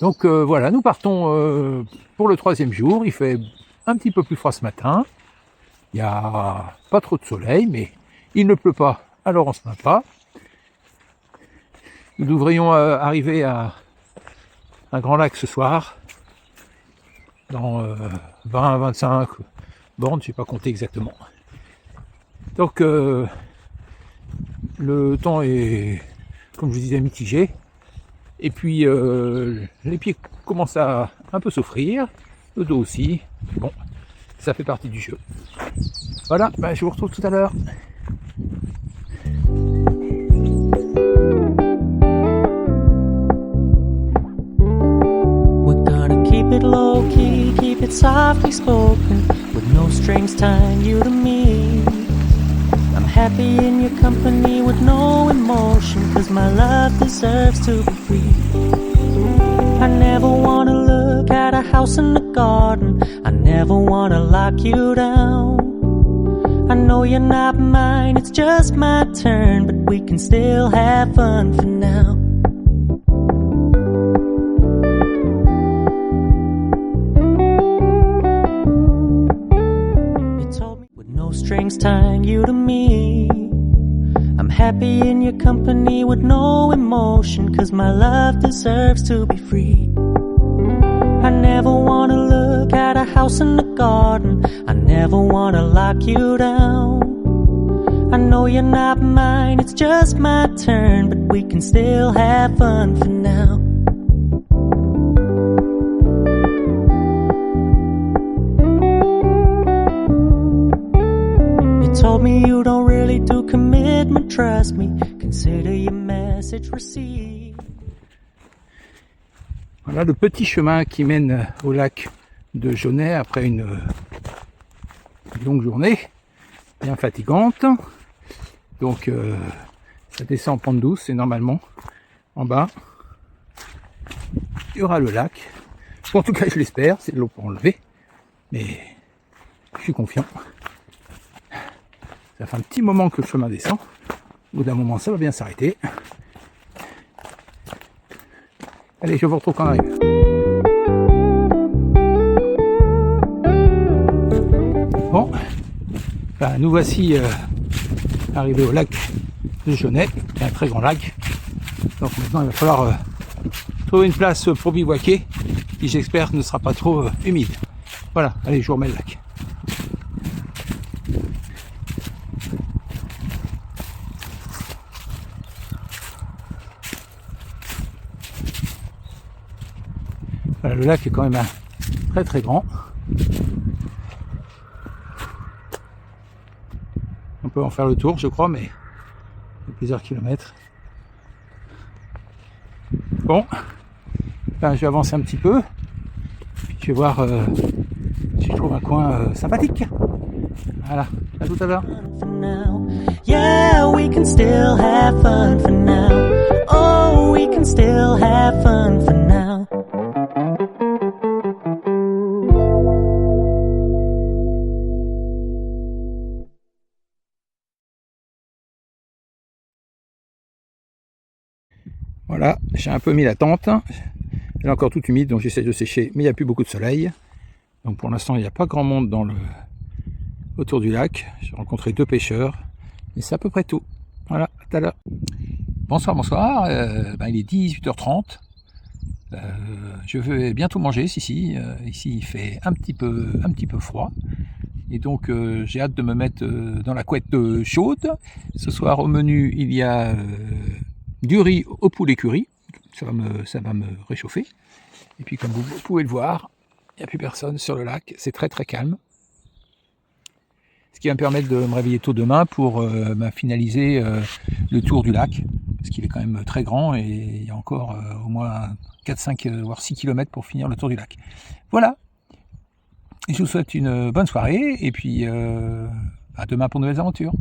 Donc voilà, nous partons pour le 3e jour. Il fait un petit peu plus froid ce matin. Il n'y a pas trop de soleil, mais il ne pleut pas, alors on ne se plaint pas. Nous devrions arriver à un grand lac ce soir, dans 20-25 bornes, je ne sais pas compter exactement. Donc le temps est, comme je vous disais, mitigé. Et puis les pieds commencent à un peu souffrir, le dos aussi. Bon, ça fait partie du jeu. Voilà, je vous retrouve tout à l'heure. We're gonna keep it low key, keep it softly spoken, with no strings tying you to me. I'm happy in your company with no emotion, 'cause my love deserves to be free. I never wanna look at a house in the garden, I never wanna lock you down. I know you're not mine, it's just my turn, but we can still have fun for now. You told me with no strings tying you to me. I'm happy in your company with no emotion, 'cause my love deserves to be free. I never wanna look at a house in the garden, I never wanna lock you down. I know you're not mine, it's just my turn, but we can still have fun for now. You told me you don't really do commitment, trust me, consider your message received. Voilà le petit chemin qui mène au lac de Jaunet après une longue journée, bien fatigante. Donc ça descend en pente douce et normalement en bas il y aura le lac. En tout cas je l'espère, c'est de l'eau pour enlever, mais je suis confiant. Ça fait un petit moment que le chemin descend, au bout d'un moment ça va bien s'arrêter. Allez, je vous retrouve quand on arrive. Bon, nous voici arrivés au lac de Jaunet, un très grand lac. Donc maintenant il va falloir trouver une place pour bivouaquer, qui j'espère ne sera pas trop humide. Voilà, allez, je vous remets le lac. Voilà, le lac est quand même très très grand. On peut en faire le tour, je crois, mais il y a plusieurs kilomètres. Bon, je vais avancer un petit peu, puis je vais voir si je trouve un coin sympathique. Voilà, à tout à l'heure. Yeah, we can still have fun for now. Oh, we can still have fun for now. Voilà, j'ai un peu mis la tente. Elle est encore toute humide, donc j'essaie de sécher, mais il n'y a plus beaucoup de soleil. Donc pour l'instant, il n'y a pas grand monde autour du lac. J'ai rencontré 2 pêcheurs, et c'est à peu près tout. Voilà, à tout à l'heure. Bonsoir, bonsoir. Il est 18h30. Je vais bientôt manger, ici il fait un petit peu froid. Et donc j'ai hâte de me mettre dans la couette chaude. Ce soir au menu, il y a du riz au poulet curry, ça va me réchauffer. Et puis comme vous pouvez le voir, il n'y a plus personne sur le lac, c'est très très calme. Ce qui va me permettre de me réveiller tôt demain pour finaliser le tour du lac, parce qu'il est quand même très grand et il y a encore au moins 4-5 voire 6 km pour finir le tour du lac. Voilà, je vous souhaite une bonne soirée et puis à demain pour de nouvelles aventures.